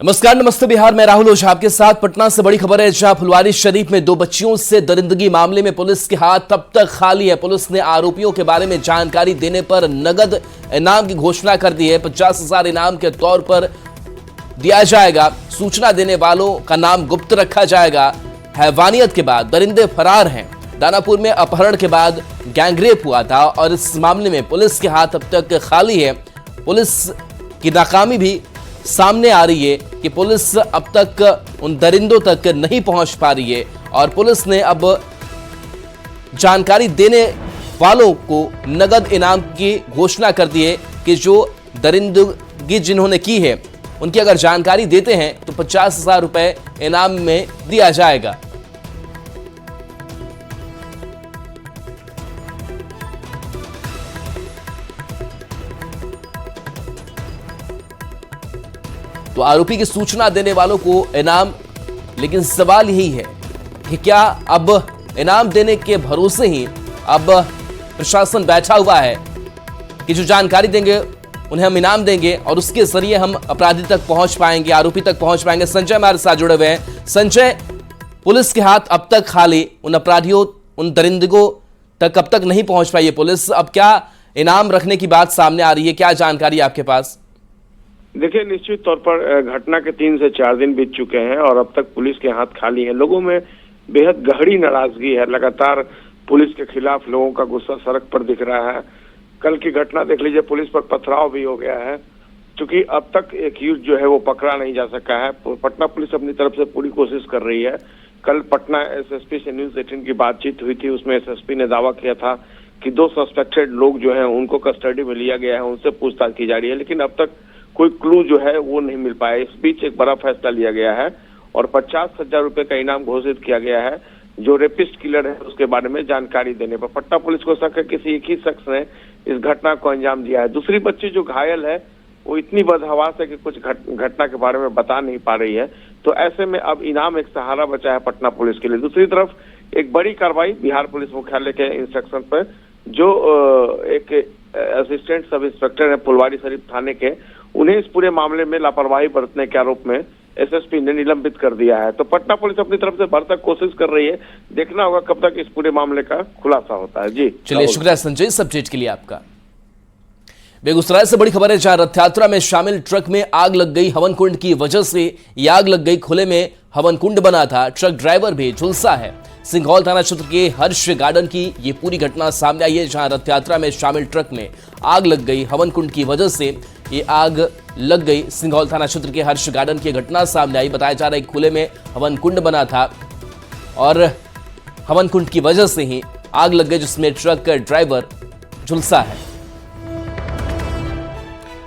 नमस्कार, नमस्ते बिहार में राहुल ओझा आपके साथ। पटना से बड़ी खबर है, जहां फुलवारी शरीफ में 2 बच्चियों से दरिंदगी मामले में पुलिस के हाथ तब तक खाली है। पुलिस ने आरोपियों के बारे में जानकारी देने पर नगद इनाम की घोषणा कर दी है। 50,000 इनाम के तौर पर दिया जाएगा। सूचना देने वालों का नाम गुप्त रखा जाएगा। हैवानियत के बाद दरिंदे फरार हैं। दानापुर में अपहरण के बाद गैंगरेप हुआ था और इस मामले में पुलिस के हाथ अब तक खाली है। पुलिस की नाकामी भी सामने आ रही है कि पुलिस अब तक उन दरिंदों तक नहीं पहुंच पा रही है और पुलिस ने अब जानकारी देने वालों को नगद इनाम की घोषणा कर दी है कि जो दरिंदगी जिन्होंने की है उनकी अगर जानकारी देते हैं तो 50,000 रुपए इनाम में दिया जाएगा। तो आरोपी की सूचना देने वालों को इनाम, लेकिन सवाल यही है कि क्या अब इनाम देने के भरोसे ही अब प्रशासन बैठा हुआ है कि जो जानकारी देंगे उन्हें हम इनाम देंगे और उसके जरिए हम अपराधी तक पहुंच पाएंगे, आरोपी तक पहुंच पाएंगे। संजय हमारे साथ जुड़े हुए हैं। संजय, पुलिस के हाथ अब तक खाली, उन अपराधियों, उन दरिंदगों तक अब तक नहीं पहुंच पाई है पुलिस। अब क्या इनाम रखने की बात सामने आ रही है, क्या जानकारी आपके पास? देखिए, निश्चित तौर पर घटना के 3 से 4 दिन बीत चुके हैं और अब तक पुलिस के हाथ खाली है। लोगों में बेहद गहरी नाराजगी है। लगातार पुलिस के खिलाफ लोगों का गुस्सा सड़क पर दिख रहा है। कल की घटना देख लीजिए, पुलिस पर पथराव भी हो गया है। क्योंकि अब तक एक्यूज जो है वो पकड़ा नहीं जा सका है। पटना पुलिस अपनी तरफ से पूरी कोशिश कर रही है। कल पटना एसएसपी से न्यूज 18 की बातचीत हुई थी। उसमें एसएसपी ने दावा किया था कि 2 सस्पेक्टेड लोग जो है उनको कस्टडी में लिया गया है, उनसे पूछताछ की जा रही है, लेकिन अब तक कोई क्लू जो है वो नहीं मिल पाया। इस बीच एक बड़ा फैसला लिया गया है और 50,000 रुपए का इनाम घोषित किया गया है। जो रेपिस्ट किलर है उसके बारे में जानकारी देने पर पटना पुलिस को शक है किसी एक ही शख्स ने इस घटना को अंजाम दिया है। दूसरी बच्ची जो घायल है वो इतनी बदहवास है कि कुछ घटना के बारे में बता नहीं पा रही है। तो ऐसे में अब इनाम एक सहारा बचा है पटना पुलिस के लिए। दूसरी तरफ एक बड़ी कार्रवाई बिहार पुलिस मुख्यालय के इंस्ट्रक्शन पर, जो एक असिस्टेंट सब इंस्पेक्टर है फुलवारी शरीफ थाने के, उन्हें इस पूरे मामले में लापरवाही बरतने के आरोप में एसएसपी ने निलंबित कर दिया है। तो पटना पुलिस अपनी तरफ से भरसक कोशिश कर रही है। देखना होगा कब तक इस पूरे मामले का खुलासा होता है। जी चलिए, शुक्रिया संजय इस अपडेट के लिए आपका। बेगूसराय से बड़ी खबर है, जहां रथ यात्रा में शामिल ट्रक में आग लग गई। हवन कुंड की वजह से ये आग लग गई। खुले में हवन कुंड बना था, ट्रक ड्राइवर भी झुलसा है। सिंघौल थाना क्षेत्र के हर्ष गार्डन की ये पूरी घटना सामने आई है, जहां रथ यात्रा में शामिल ट्रक में आग लग गई। हवन कुंड की वजह से ये आग लग गई। सिंघौल थाना क्षेत्र के हर्ष गार्डन की घटना सामने आई। बताया जा रहा है खुले में हवन कुंड बना था और हवन कुंड की वजह से ही आग लग गई, जिसमें ट्रक ड्राइवर झुलसा है।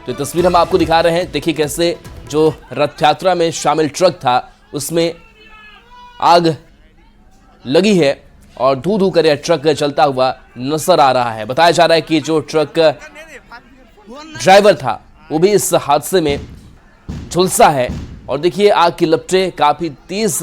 तो ये तस्वीर हम आपको दिखा रहे हैं। देखिए कैसे जो रथ यात्रा में शामिल ट्रक था उसमें आग लगी है और धू धू कर यह ट्रक चलता हुआ नजर आ रहा है। बताया जा रहा है कि जो ट्रक ड्राइवर था वो भी इस हादसे में झुलसा है। और देखिए आग की लपटें काफी तेज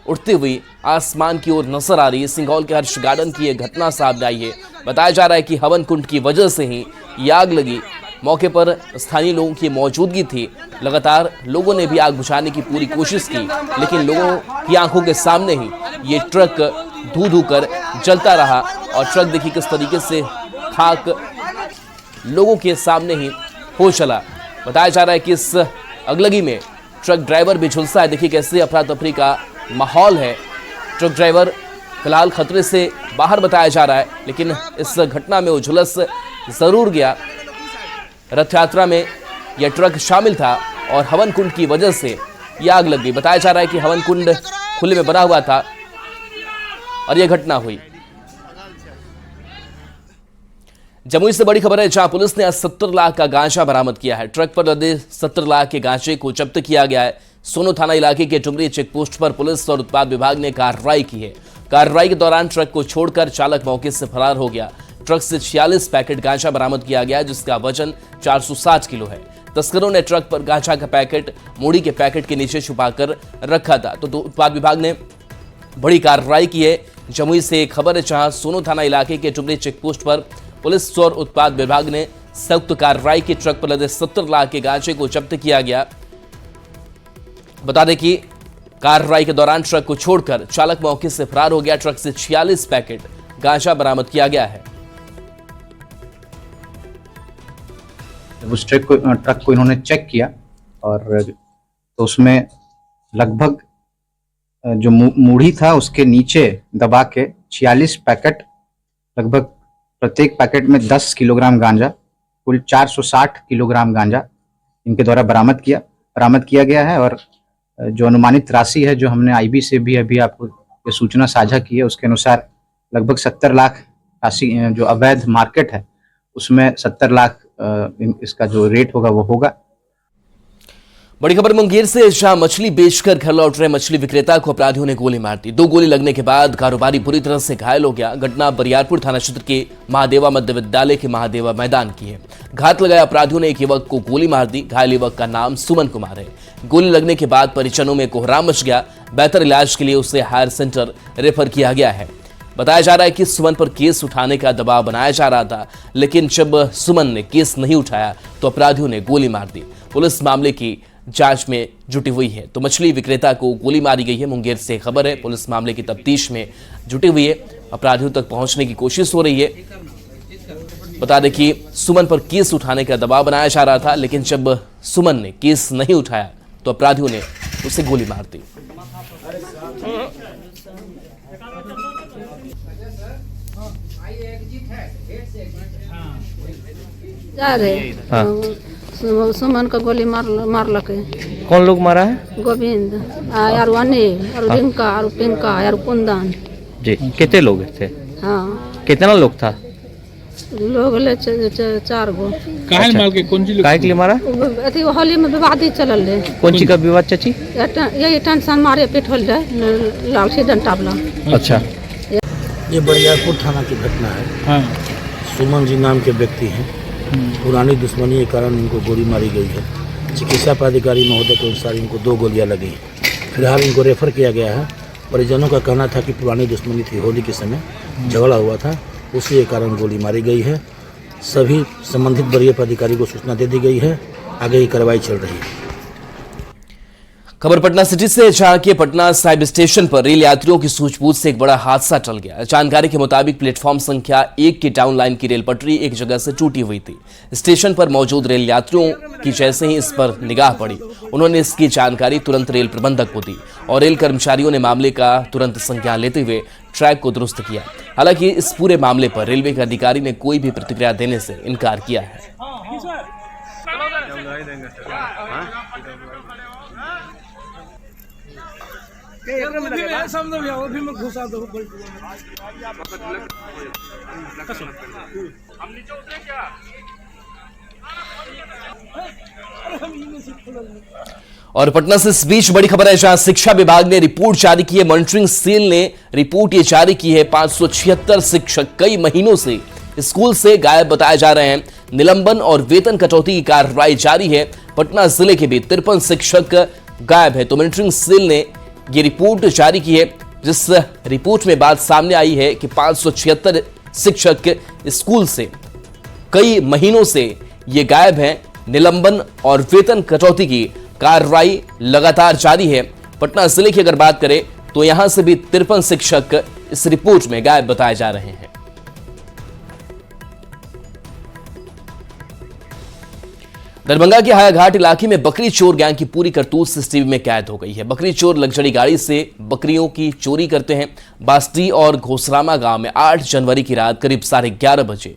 उड़ती हुई आसमान की ओर नजर आ रही है। सिंघौल के हर्ष गार्डन की यह घटना सामने आई है। बताया जा रहा है कि हवन कुंड की वजह से ही ये आग लगी। मौके पर स्थानीय लोगों की मौजूदगी थी। लगातार लोगों ने भी आग बुझाने की पूरी कोशिश की, लेकिन लोगों की आंखों के सामने ही ये ट्रक धू धू कर जलता रहा और ट्रक देखिए किस तरीके से खाक लोगों के सामने ही हो चला। बताया जा रहा है कि इस अगलगी में ट्रक ड्राइवर भी झुलसा है। देखिए कैसे अफरा तफरी का माहौल है। ट्रक ड्राइवर फिलहाल खतरे से बाहर बताया जा रहा है, लेकिन इस घटना में वो झुलस जरूर गया। रथ यात्रा में यह ट्रक शामिल था और हवन कुंड की वजह से यह आग लग गई। बताया जा रहा है कि हवन कुंड खुले में बना हुआ था और यह घटना हुई। जमुई से बड़ी खबर है, जहां पुलिस ने आज 70 लाख का गांजा बरामद किया है। ट्रक पर लदे 70 लाख के गांजे को जब्त किया गया है। सोनो थाना इलाके के टुमरी चेकपोस्ट पर पुलिस और उत्पाद विभाग ने कार्रवाई की है। कार्रवाई के दौरान ट्रक को छोड़कर चालक मौके से फरार हो गया। ट्रक से 46 पैकेट गांजा बरामद किया गया, जिसका वजन 460 किलो है। तस्करों ने ट्रक पर गांजा का पैकेट मूड़ी के पैकेट के नीचे छुपाकर रखा था। तो उत्पाद विभाग ने बड़ी कार्रवाई की है। जमुई से एक खबर है, जहां सोनो थाना इलाके के टुमरी चेकपोस्ट पर पुलिस और उत्पाद विभाग ने संयुक्त कार्रवाई की। ट्रक पर लदे 70 लाख के गांजे को जब्त किया गया। बता दें कि कार्रवाई के दौरान ट्रक को छोड़कर चालक मौके से फरार हो गया। ट्रक से 46 पैकेट गांजा बरामद किया गया है। उस ट्रक को इन्होंने चेक किया और तो उसमें लगभग जो मूढ़ी था उसके नीचे दबा के 46 पैकेट, लगभग प्रत्येक पैकेट में 10 किलोग्राम गांजा, कुल 460 किलोग्राम गांजा इनके द्वारा बरामद किया गया है। और जो अनुमानित राशि है, जो हमने आईबी से भी अभी आपको ये सूचना साझा की है, उसके अनुसार लगभग 70 लाख राशि जो अवैध मार्केट है उसमें 70 लाख इसका जो रेट होगा वो होगा। बड़ी खबर मुंगेर से, जहां मछली बेचकर घर लौट रहे मछली विक्रेता को अपराधियों ने गोली मार दी। 2 गोली लगने के बाद कारोबारी बुरी तरह से घायल हो गया। घटना बरियारपुर थाना क्षेत्र के महादेवा मध्य विद्यालय के महादेवा मैदान की है। घात लगाए अपराधियों ने एक युवक को गोली मार दी। घायल युवक का नाम सुमन कुमार है। गोली लगने के बाद परिजनों में कोहराम मच गया। बेहतर इलाज के लिए उसे हायर सेंटर रेफर किया गया है। बताया जा रहा है कि सुमन पर केस उठाने का दबाव बनाया जा रहा था, लेकिन जब सुमन ने केस नहीं उठाया तो अपराधियों ने गोली मार दी। पुलिस मामले की जांच में जुटी हुई है। तो मछली विक्रेता को गोली मारी गई है। मुंगेर से खबर है। पुलिस मामले की तफ्तीश में जुटी हुई है। अपराधियों तक पहुंचने की कोशिश हो रही है। बता दें कि सुमन पर केस उठाने का दबाव बनाया जा रहा था, लेकिन जब सुमन ने केस नहीं उठाया तो अपराधियों ने उसे गोली मार दी। जा रहे सुमन का गोली मारलक। कौन लोग मारा है? गोविंद यार अनिल और रिंका और पिंका यार कुंदन जी। कितने लोग थे? हाँ, कितना लोग था? लोग ले 4 गो। काहे मार के कौन सी काहे के लिए मारा? अथी होली में विवादी चलल रहे। कौन सी का विवाद चाची? यही टेंशन मारे पिटल रहे लाल से डंटा वाला। अच्छा, ये बरियारपुर थाना की घटना है। हाँ। सुमन जी नाम के व्यक्ति हैं। पुरानी दुश्मनी के कारण इनको गोली मारी गई है। चिकित्सा पदाधिकारी महोदय के अनुसार इनको 2 गोलियां लगी। फिलहाल इनको रेफर किया गया है। परिजनों का कहना था कि पुरानी दुश्मनी थी, होली के समय झगड़ा हुआ था, उसी के कारण गोली मारी गई है। सभी संबंधित वरीय पदाधिकारी को सूचना दे दी गई है। आगे की कार्रवाई चल रही है। खबर पटना सिटी से, जहां के पटना साहिब स्टेशन पर रेल यात्रियों की सूझबूझ से एक बड़ा हादसा टल गया। जानकारी के मुताबिक प्लेटफॉर्म संख्या 1 की टाउन लाइन की रेल पटरी एक जगह से टूटी हुई थी। स्टेशन पर मौजूद रेल यात्रियों की जैसे ही इस पर निगाह पड़ी, उन्होंने इसकी जानकारी तुरंत रेल प्रबंधक को दी और रेल कर्मचारियों ने मामले का तुरंत संज्ञान लेते हुए ट्रैक को दुरुस्त किया। हालांकि इस पूरे मामले पर रेलवे के अधिकारी ने कोई भी प्रतिक्रिया देने से इनकार किया है। और पटना से इस बीच बड़ी खबर है, जहां शिक्षा विभाग ने रिपोर्ट जारी की है। मॉनिटरिंग सेल ने रिपोर्ट ये जारी की है। 576 शिक्षक कई महीनों से स्कूल से गायब बताए जा रहे हैं। निलंबन और वेतन कटौती की कार्रवाई जारी है। पटना जिले के भी 53 शिक्षक गायब है। तो मॉनिटरिंग सेल ने ये रिपोर्ट जारी की है, जिस रिपोर्ट में बात सामने आई है कि 576 शिक्षक स्कूल से कई महीनों से ये गायब हैं। निलंबन और वेतन कटौती की कार्रवाई लगातार जारी है। पटना जिले की अगर बात करें तो यहां से भी 53 शिक्षक इस रिपोर्ट में गायब बताए जा रहे हैं। दरभंगा के हायाघाट इलाके में बकरी चोर गैंग की पूरी करतूत सीसीटीवी में कैद हो गई है। बकरी चोर लग्जरी गाड़ी से बकरियों की चोरी करते हैं। बास्टी और घोसरामा गांव में 8 जनवरी की रात करीब 11:30 बजे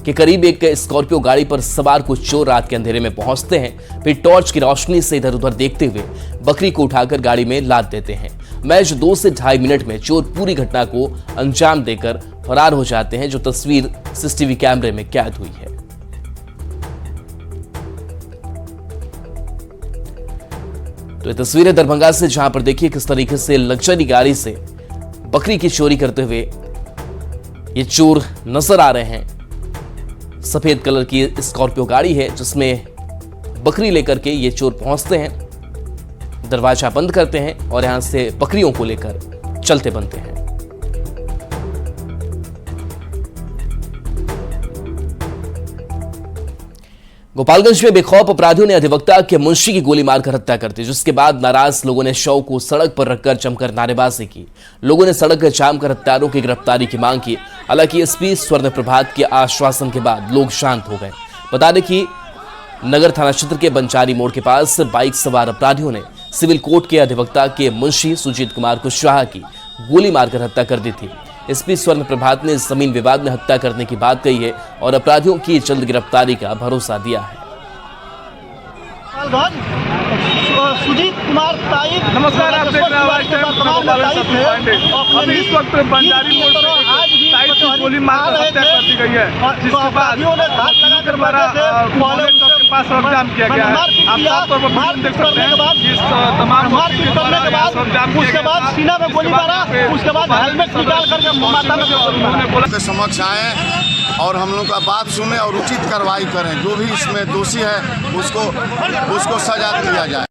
के करीब एक स्कॉर्पियो गाड़ी पर सवार कुछ चोर रात के अंधेरे में पहुंचते हैं। फिर टॉर्च की रोशनी से इधर उधर देखते हुए बकरी को उठाकर गाड़ी में लाद देते हैं। महज 2 से 2.5 मिनट में चोर पूरी घटना को अंजाम देकर फरार हो जाते हैं, जो तस्वीर सीसीटीवी कैमरे में कैद हुई है। तो ये तस्वीर है दरभंगा से, जहां पर देखिए किस तरीके से लग्जरी गाड़ी से बकरी की चोरी करते हुए ये चोर नजर आ रहे हैं। सफेद कलर की स्कॉर्पियो गाड़ी है जिसमें बकरी लेकर के ये चोर पहुंचते हैं, दरवाजा बंद करते हैं और यहां से बकरियों को लेकर चलते बनते हैं। गोपालगंज में बेखौफ अपराधियों ने अधिवक्ता के मुंशी की गोली मारकर हत्या कर दी, जिसके बाद नाराज लोगों ने शव को सड़क पर रखकर जमकर नारेबाजी की। लोगों ने सड़क जाम कर हत्यारों की गिरफ्तारी की मांग की। हालांकि एसपी स्वर्ण प्रभात के आश्वासन के बाद लोग शांत हो गए। बता दें कि नगर थाना क्षेत्र के बंचारी मोड़ के पास बाइक सवार अपराधियों ने सिविल कोर्ट के अधिवक्ता के मुंशी सुजीत कुमार कुशवाहा की गोली मारकर हत्या कर दी थी। एसपी स्वर्ण प्रभात ने जमीन विवाद में हत्या करने की बात कही है और अपराधियों की जल्द गिरफ्तारी का भरोसा दिया है। सुजीत कुमार ताइक, नमस्कार, आप देख रहे हैं अभी इस वक्त बंजारी मोड़ पर ताइक की गोली मारकर हत्या कर दी गई है, जिसके बाद दोबारा के पास सड़क जाम किया गया है। आप साफ तौर पर देख सकते हैं इस तमाम उसके बाद सीना में गोली मारा, उसके बाद हेलमेट निकाल करके माता में के समक्ष आए और हम लोग का बात सुने और उचित कार्रवाई करें। जो भी इसमें दोषी है उसको सजा दिया जाए।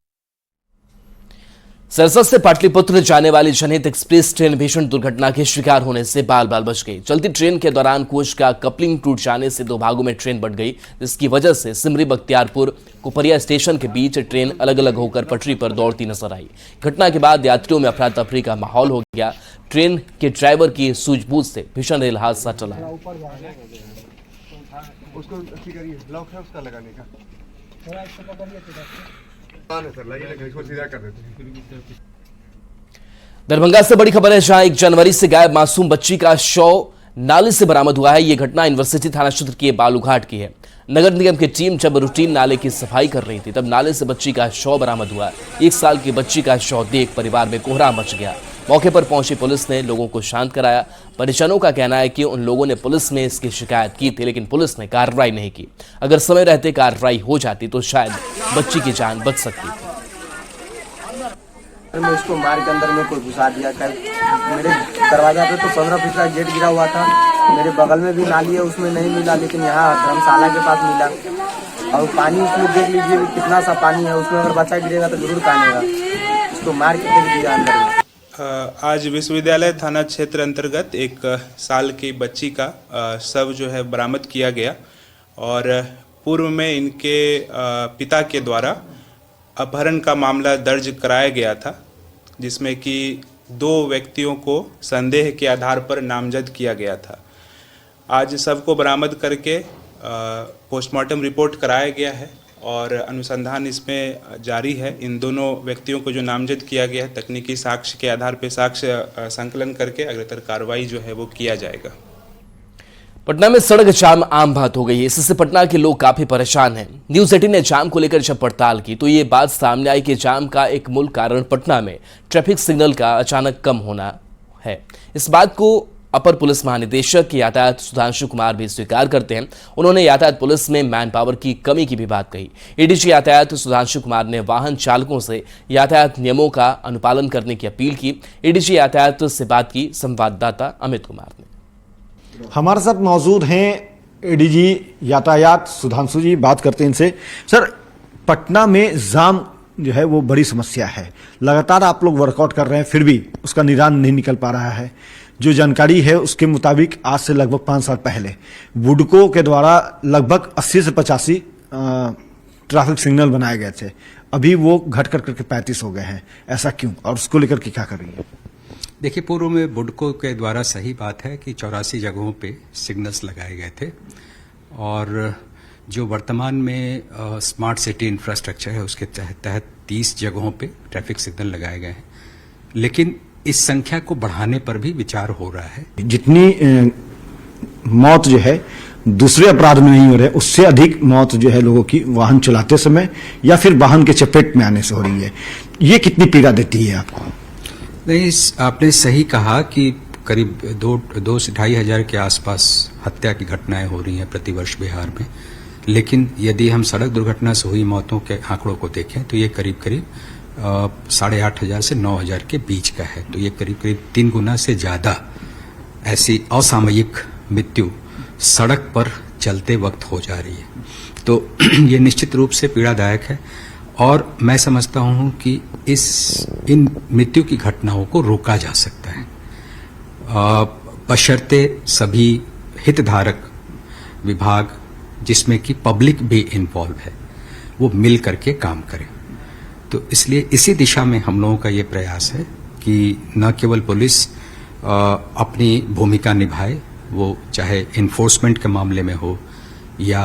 सरसद से पाटलिपुत्र जाने वाली जनहित एक्सप्रेस ट्रेन भीषण दुर्घटना के शिकार होने से बाल बाल बच गई। चलती ट्रेन के दौरान कोच का कपलिंग टूट जाने से दो भागों में ट्रेन बंट गई, जिसकी वजह से सिमरी बख्तियारपुर कुपरिया स्टेशन के बीच ट्रेन अलग अलग होकर पटरी पर दौड़ती नजर आई। घटना के बाद यात्रियों में अफरा तफरी का माहौल हो गया। ट्रेन के ड्राइवर की सूझबूझ से भीषण रेल हादसा टला। दरभंगा से बड़ी खबर है, जहां 1 जनवरी से गायब मासूम बच्ची का शव नाले से बरामद हुआ है। यह घटना यूनिवर्सिटी थाना क्षेत्र के बालूघाट की है। नगर निगम की टीम जब रूटीन नाले की सफाई कर रही थी, तब नाले से बच्ची का शव बरामद हुआ। 1 साल की बच्ची का शव देख परिवार में कोहराम मच गया। मौके पर पहुंची पुलिस ने लोगों को शांत कराया। परिजनों का कहना है कि उन लोगों ने पुलिस में इसकी शिकायत की थी, लेकिन पुलिस ने कार्रवाई नहीं की। अगर समय रहते कार्रवाई हो जाती तो शायद बच्ची की जान बच सकती। मैं उसको मार के अंदर में कोई घुसा दिया। मेरे दरवाजा पे तो 15 फीट का गेट गिरा हुआ था। मेरे बगल में भी नाली है, उसमें नहीं मिला, लेकिन यहाँ धर्मशाला के पास मिला। और पानी उसमें देख लीजिए कितना सा पानी है, उसमें अगर बच्चा गिरेगा तो जरूर कानेगा। उसको मार के फेंक दिया अंदर। आज विश्वविद्यालय थाना क्षेत्र अंतर्गत 1 साल की बच्ची का शव जो है बरामद किया गया और पूर्व में इनके पिता के द्वारा अपहरण का मामला दर्ज कराया गया था, जिसमें कि 2 व्यक्तियों को संदेह के आधार पर नामजद किया गया था। आज शव को बरामद करके पोस्टमार्टम रिपोर्ट कराया गया है और अनुसंधान इसमें जारी है। इन दोनों व्यक्तियों को जो नामजद किया गया है, तकनीकी साक्ष्य के आधार पर साक्ष्य संकलन करके अग्रतर कार्रवाई जो है वो किया जाएगा। पटना में सड़क जाम आम बात हो गई है। इससे पटना के लोग काफी परेशान हैं। न्यूज 18 ने जाम को लेकर जब पड़ताल की तो ये बात सामने आई कि जाम का एक मूल कारण पटना में ट्रैफिक सिग्नल का अचानक कम होना है। इस बात को अपर पुलिस महानिदेशक यातायात सुधांशु कुमार भी स्वीकार करते हैं। उन्होंने यातायात पुलिस में मैन पावर की कमी की भी बात कही। एडीजी यातायात सुधांशु कुमार ने वाहन चालकों से यातायात नियमों का अनुपालन करने की अपील की। एडीजी यातायात से बात की संवाददाता अमित कुमार ने। हमारे साथ मौजूद हैं एडीजी यातायात सुधांशु जी, बात करते हैं इनसे। सर, पटना में जाम जो है वो बड़ी समस्या है। लगातार आप लोग वर्कआउट कर रहे हैं, फिर भी उसका निदान नहीं निकल पा रहा है। जो जानकारी है उसके मुताबिक आज से लगभग 5 साल पहले वुडको के द्वारा लगभग 80 से 85 ट्रैफिक सिग्नल बनाए गए थे। अभी वो घट कर करके 35 हो गए हैं। ऐसा क्यों और उसको लेकर के क्या कर रही है? देखिए, पूर्व में बुडको के द्वारा सही बात है कि 84 जगहों पे सिग्नल्स लगाए गए थे और जो वर्तमान में स्मार्ट सिटी इंफ्रास्ट्रक्चर है उसके तहत 30 जगहों पे ट्रैफिक सिग्नल लगाए गए हैं। लेकिन इस संख्या को बढ़ाने पर भी विचार हो रहा है। जितनी मौत जो है दूसरे अपराध में नहीं हो रहे, उससे अधिक मौत जो है लोगों की वाहन चलाते समय या फिर वाहन के चपेट में आने से हो रही है। ये कितनी पीड़ा देती है आपको? नहीं, आपने सही कहा कि करीब 2 से 2.5 हजार के आसपास हत्या की घटनाएं हो रही हैं प्रतिवर्ष बिहार में। लेकिन यदि हम सड़क दुर्घटना से हुई मौतों के आंकड़ों को देखें तो ये करीब 8,500 से 9,000 के बीच का है। तो ये करीब 3 गुना से ज्यादा ऐसी असामयिक मृत्यु सड़क पर चलते वक्त हो जा रही है। तो ये निश्चित रूप से पीड़ादायक है और मैं समझता हूं कि इन मृत्यु की घटनाओं को रोका जा सकता है, बशर्ते सभी हितधारक विभाग, जिसमें कि पब्लिक भी इन्वॉल्व है, वो मिल करके काम करे। तो इसलिए इसी दिशा में हम लोगों का ये प्रयास है कि न केवल पुलिस अपनी भूमिका निभाए, वो चाहे इन्फोर्समेंट के मामले में हो या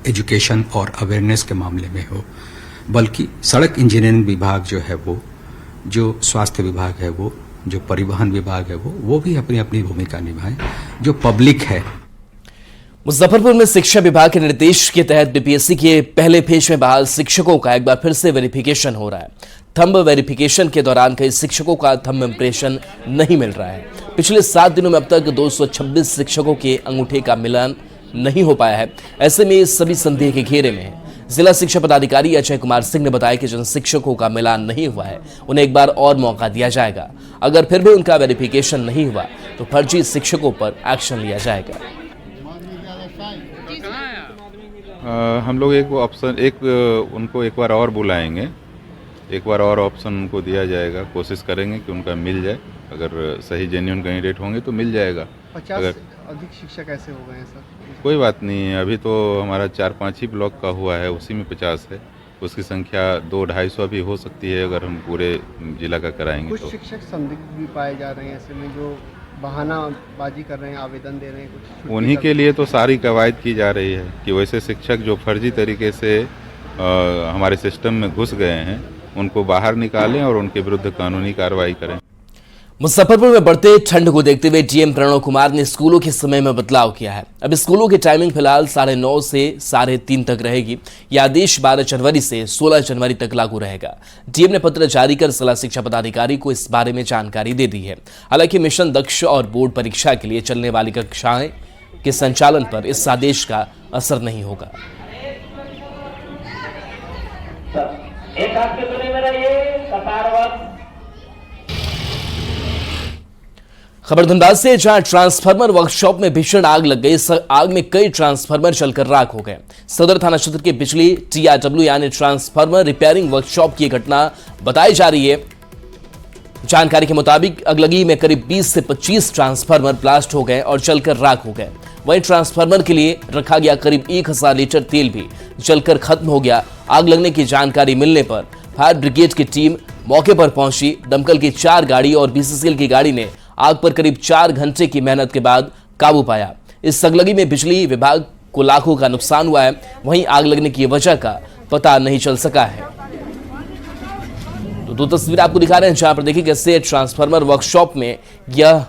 एजुकेशन और अवेयरनेस के मामले में हो, बल्कि सड़क इंजीनियरिंग विभाग जो है वो, जो स्वास्थ्य विभाग है वो, जो परिवहन विभाग है वो भी अपनी अपनी भूमिका निभाएं। जो पब्लिक है, मुजफ्फरपुर में शिक्षा विभाग के निर्देश के तहत बीपीएससी के पहले फेज में बहाल शिक्षकों का एक बार फिर से वेरिफिकेशन हो रहा है। थंब वेरिफिकेशन के दौरान कई शिक्षकों का थंब इंप्रेशन नहीं मिल रहा है। पिछले 7 दिनों में अब तक 226 शिक्षकों के अंगूठे का मिलान नहीं हो पाया है। ऐसे में सभी संदेह के घेरे में है। जिला शिक्षा पदाधिकारी अजय कुमार सिंह ने बताया कि जिन शिक्षकों का मिलान नहीं हुआ है उन्हें एक बार और मौका दिया जाएगा। अगर फिर भी उनका वेरिफिकेशन नहीं हुआ तो फर्जी शिक्षकों पर एक्शन लिया जाएगा। हम लोग उनको एक बार और बुलाएंगे, एक बार और ऑप्शन उनको दिया जाएगा। कोशिश करेंगे कि उनका मिल जाए। अगर सही जेन्युइन कैंडिडेट होंगे तो मिल जाएगा। 50 अधिक शिक्षक ऐसे हो गए हैं सर? कोई बात नहीं, अभी तो हमारा 4-5 ही ब्लॉक का हुआ है, उसी में 50 है। उसकी संख्या 200-250 भी हो सकती है अगर हम पूरे जिला का कराएंगे। कुछ तो शिक्षक संदिग्ध भी पाए जा रहे हैं ऐसे में, जो बहानाबाजी कर रहे हैं, आवेदन दे रहे हैं कुछ। उन्हीं के लिए तो सारी कवायद की जा रही है कि वैसे शिक्षक जो फर्जी तरीके से हमारे सिस्टम में घुस गए हैं उनको बाहर निकालें और उनके विरुद्ध कानूनी कार्रवाई करें। मुजफ्फरपुर में बढ़ते ठंड को देखते हुए डीएम प्रणव कुमार ने स्कूलों के समय में बदलाव किया है। अब स्कूलों की टाइमिंग फिलहाल 9:30 से 3:30 तक रहेगी। यह आदेश 12 जनवरी से 16 जनवरी तक लागू रहेगा। डीएम ने पत्र जारी कर जिला शिक्षा पदाधिकारी को इस बारे में जानकारी दे दी है। हालांकि मिशन दक्ष और बोर्ड परीक्षा के लिए चलने वाली कक्षाएं के संचालन पर इस आदेश का असर नहीं होगा। खबर धनबाद से, जहां ट्रांसफार्मर वर्कशॉप में भीषण आग लग गई। इस आग में कई ट्रांसफार्मर जलकर राख हो गए। सदर थाना क्षेत्र के बिजली TRW यानी ट्रांसफार्मर रिपेयरिंग वर्कशॉप की घटना बताई जा रही है। जानकारी के मुताबिक अगलगी में करीब 20 से 25 ट्रांसफार्मर ब्लास्ट हो गए और जलकर राख हो गए। वहीं ट्रांसफार्मर के लिए रखा गया करीब 1000 लीटर तेल भी जलकर खत्म हो गया। आग लगने की जानकारी मिलने पर फायर ब्रिगेड की टीम मौके पर पहुंची। दमकल की 4 गाड़ी और BCCL की गाड़ी ने आग पर करीब 4 घंटे की मेहनत के बाद काबू पाया। इस अगलगी में बिजली विभाग को लाखों का नुकसान हुआ है। वहीं आग लगने की वजह का पता नहीं चल सका है। तो 2 तस्वीर आपको दिखा रहे हैं जहां पर देखिए कैसे ट्रांसफार्मर वर्कशॉप में यह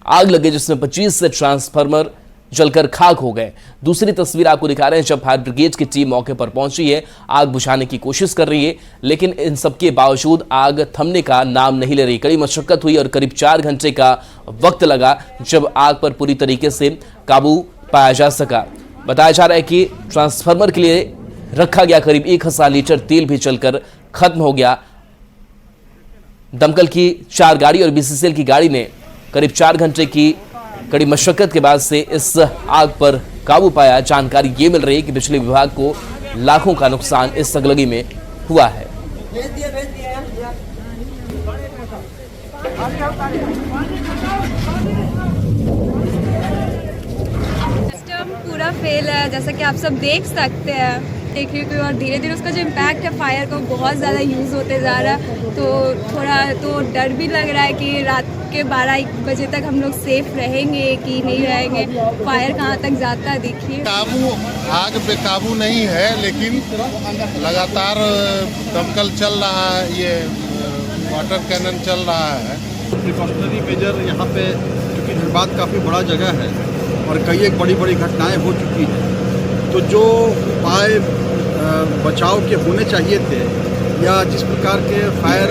आग लगी, जिसमें 25 से ट्रांसफार्मर जलकर खाक हो गए। दूसरी तस्वीर आपको दिखा रहे हैं जब फायर ब्रिगेड की टीम मौके पर पहुंची है, आग बुझाने की कोशिश कर रही है, लेकिन इन सबके बावजूद आग थमने का नाम नहीं ले रही। कड़ी मशक्कत हुई और करीब 4 घंटे का वक्त लगा जब आग पर पूरी तरीके से काबू पाया जा सका। बताया जा रहा है कि ट्रांसफार्मर के लिए रखा गया करीब 1000 लीटर तेल भी जलकर खत्म हो गया। दमकल की 4 गाड़ी और BCCL की गाड़ी ने करीब 4 घंटे की कड़ी मशक्कत के बाद से इस आग पर काबू पाया। जानकारी ये मिल रही है कि बिजली विभाग को लाखों का नुकसान इस अगलगी में हुआ है। सिस्टम पूरा फेल है, जैसा कि आप सब देख सकते हैं। देखिए और धीरे धीरे उसका जो इम्पैक्ट है फायर का बहुत ज़्यादा यूज़ होते जा रहा है। तो थोड़ा तो डर भी लग रहा है कि रात के 12-1 बजे तक हम लोग सेफ रहेंगे कि नहीं रहेंगे। फायर कहाँ तक जाता है देखिए। आग पे काबू नहीं है, लेकिन लगातार दमकल चल रहा है, ये वाटर कैनन चल रहा है। प्रिकॉशनरी मेजर यहाँ पे, क्योंकि धनबाद काफ़ी बड़ा जगह है और कई एक बड़ी बड़ी घटनाएं हो चुकी हैं, तो जो उपाय बचाव के होने चाहिए थे या जिस प्रकार के फायर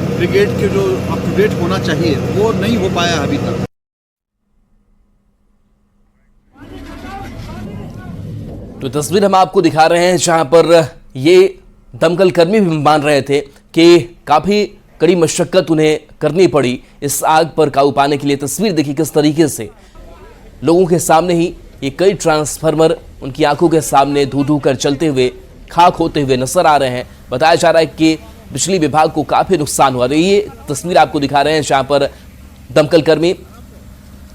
ब्रिगेड के जो अप टू डेट होना चाहिए वो नहीं हो पाया अभी तक। तो तस्वीर हम आपको दिखा रहे हैं जहां पर ये दमकल कर्मी भी मान रहे थे कि काफी कड़ी मशक्कत उन्हें करनी पड़ी इस आग पर काबू पाने के लिए। तस्वीर देखिए किस तरीके से लोगों के सामने ही ये कई ट्रांसफार्मर उनकी आंखों के सामने धू कर चलते हुए खाक होते हुए नजर आ रहे हैं। बताया जा रहा है कि बिजली विभाग को काफी नुकसान हुआ। ये तस्वीर आपको दिखा रहे हैं जहां पर दमकल कर्मी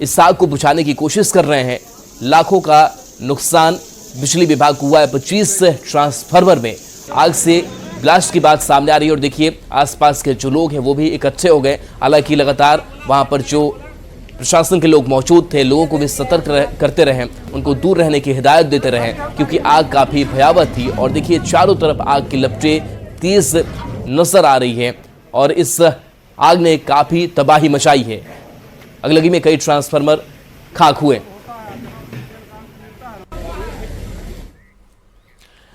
इस आग को बुझाने की कोशिश कर रहे हैं, लाखों का नुकसान बिजली विभाग को हुआ है। 25 ट्रांसफार्मर में आग से ब्लास्ट की बात सामने आ रही है और देखिए आसपास के जो लोग हैं वो भी इकट्ठे हो गए। हालांकि लगातार वहां पर जो प्रशासन के लोग मौजूद थे, लोगों को भी सतर्क करते रहे, उनको दूर रहने की हिदायत देते रहे, क्योंकि आग काफी भयावह थी। और देखिए चारों तरफ आग की लपटें तेज नजर आ रही है और इस आग ने काफी तबाही मचाई है। अगलगी में कई ट्रांसफार्मर खाक हुए।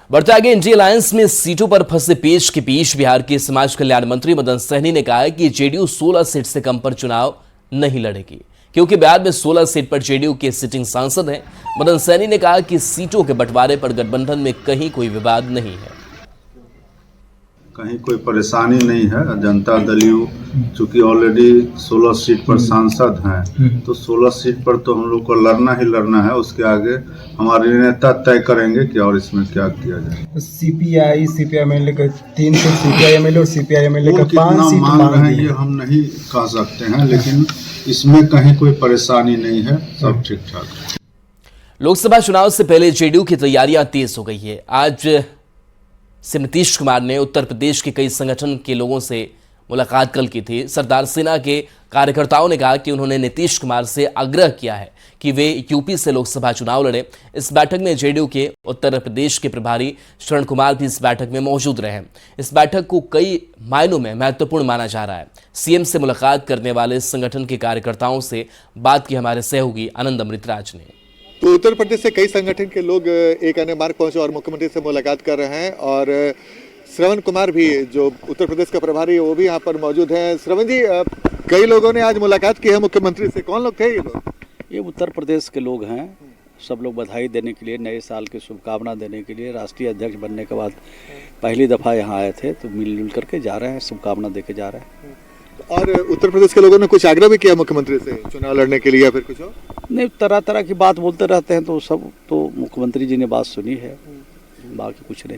बढ़ते आगे, इंडिया अलायंस में सीटों पर फंसे पेच के बीच बिहार के समाज कल्याण मंत्री मदन सहनी ने कहा है कि जेडीयू 16 सीट से कम पर चुनाव नहीं लड़ेगी, क्योंकि बिहार में 16 सीट पर जेडीयू के सिटिंग सांसद हैं। मदन सहनी ने कहा कि सीटों के बंटवारे पर गठबंधन में कहीं कोई विवाद नहीं है, कहीं कोई परेशानी नहीं है। जनता दल यू चूंकि ऑलरेडी 16 सीट पर सांसद हैं, तो 16 सीट पर तो हम लोग को लड़ना ही लड़ना है। उसके आगे हमारे नेता तय करेंगे कि और इसमें क्या किया जाए। सीपीआई एमएलए का 3 सीट, सीपीआई एमएलए और सीपीआई एमएलए का 5 सीट मांग रहे हैं, ये हम नहीं कह सकते हैं, लेकिन इसमें कहीं कोई परेशानी नहीं है, सब ठीक ठाक है। लोकसभा चुनाव से पहले जेडीयू की तैयारियां तेज हो गई है। आज से नीतीश कुमार ने उत्तर प्रदेश के कई संगठन के लोगों से मुलाकात कल की थी। सरदार सेना के कार्यकर्ताओं ने कहा कि उन्होंने नीतीश कुमार से आग्रह किया है कि वे यूपी से लोकसभा चुनाव लड़े। इस बैठक में जेडीयू के उत्तर प्रदेश के प्रभारी शरण कुमार भी इस बैठक में मौजूद रहे। इस बैठक को कई मायनों में महत्वपूर्ण माना जा रहा है। सीएम से मुलाकात करने वाले संगठन के कार्यकर्ताओं से बात की हमारे सहयोगी आनंद अमृतराज ने। तो उत्तर प्रदेश से कई संगठन के लोग एक अन्य मार्ग पहुंचे और मुख्यमंत्री से मुलाकात कर रहे हैं और श्रवण कुमार भी जो उत्तर प्रदेश का प्रभारी है वो भी यहाँ पर मौजूद हैं। श्रवण जी, कई लोगों ने आज मुलाकात की है मुख्यमंत्री से, कौन लोग थे ये लोग? ये उत्तर प्रदेश के लोग हैं। सब लोग बधाई देने के लिए, नए साल की शुभकामना देने के लिए, राष्ट्रीय अध्यक्ष बनने के बाद पहली दफ़ा यहाँ आए थे, तो मिलजुल करके जा रहे हैं, शुभकामना दे के जा रहे हैं। और उत्तर प्रदेश के लोगों ने कुछ आग्रह भी किया मुख्यमंत्री से चुनाव लड़ने के लिए या फिर कुछ और? नहीं, तरह तरह की बात बोलते रहते हैं, तो सब तो मुख्यमंत्री जी ने बात सुनी है, बाकी कुछ नहीं।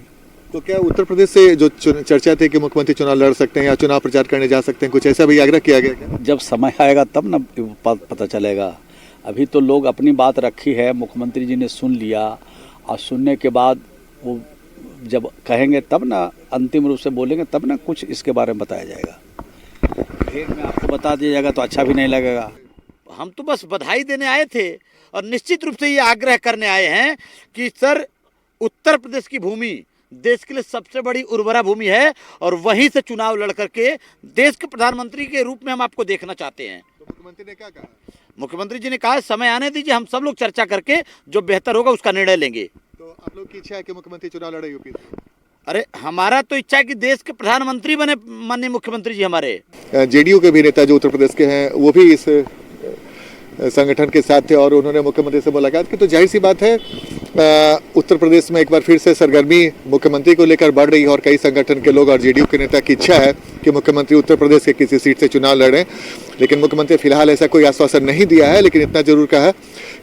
तो क्या उत्तर प्रदेश से जो चर्चा थी कि मुख्यमंत्री चुनाव लड़ सकते हैं या चुनाव प्रचार करने जा सकते हैं, कुछ ऐसा भी आग्रह किया गया क्या? जब समय आएगा तब ना पता चलेगा। अभी तो लोग अपनी बात रखी है, मुख्यमंत्री जी ने सुन लिया और सुनने के बाद वो जब कहेंगे तब ना, अंतिम रूप से बोलेंगे तब ना कुछ इसके बारे में बताया जाएगा। फिर में आपको बता दिया जाएगा तो अच्छा भी नहीं लगेगा। हम तो बस बधाई देने आए थे और निश्चित रूप से ये आग्रह करने आए हैं कि सर, उत्तर प्रदेश की भूमि देश के लिए सबसे बड़ी उर्वरा भूमि है और वहीं से चुनाव लड़ करके देश के प्रधानमंत्री के रूप में हम आपको देखना चाहते हैं। तो मुख्यमंत्री ने क्या कहा? मुख्यमंत्री जी ने कहा समय आने दीजिए, हम सब लोग चर्चा करके जो बेहतर होगा उसका निर्णय लेंगे। तो आप लोग की इच्छा है कि मुख्यमंत्री चुनाव लड़े यूपी से? अरे हमारा तो इच्छा है कि देश के प्रधानमंत्री बने माननीय मुख्यमंत्री जी हमारे। जेडीयू के भी नेता जो उत्तर प्रदेश के हैं वो भी इस संगठन के साथ थे और उन्होंने मुख्यमंत्री से मुलाकात की। तो जाहिर सी बात है उत्तर प्रदेश में एक बार फिर से सरगर्मी मुख्यमंत्री को लेकर बढ़ रही है और कई संगठन के लोग और जेडीयू के नेता की इच्छा है कि मुख्यमंत्री उत्तर प्रदेश के किसी सीट से चुनाव लड़ें, लेकिन मुख्यमंत्री फिलहाल ऐसा कोई आश्वासन नहीं दिया है। लेकिन इतना जरूर कहा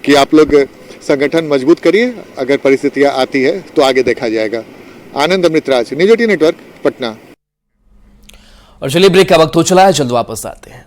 कि आप लोग संगठन मजबूत करिए, अगर परिस्थितियाँ आती है तो आगे देखा जाएगा। आनंद अमृतराज, न्यूज 18 नेटवर्क, पटना। और चलिए ब्रेक का वक्त हो चला है, जल्द वापस आते हैं।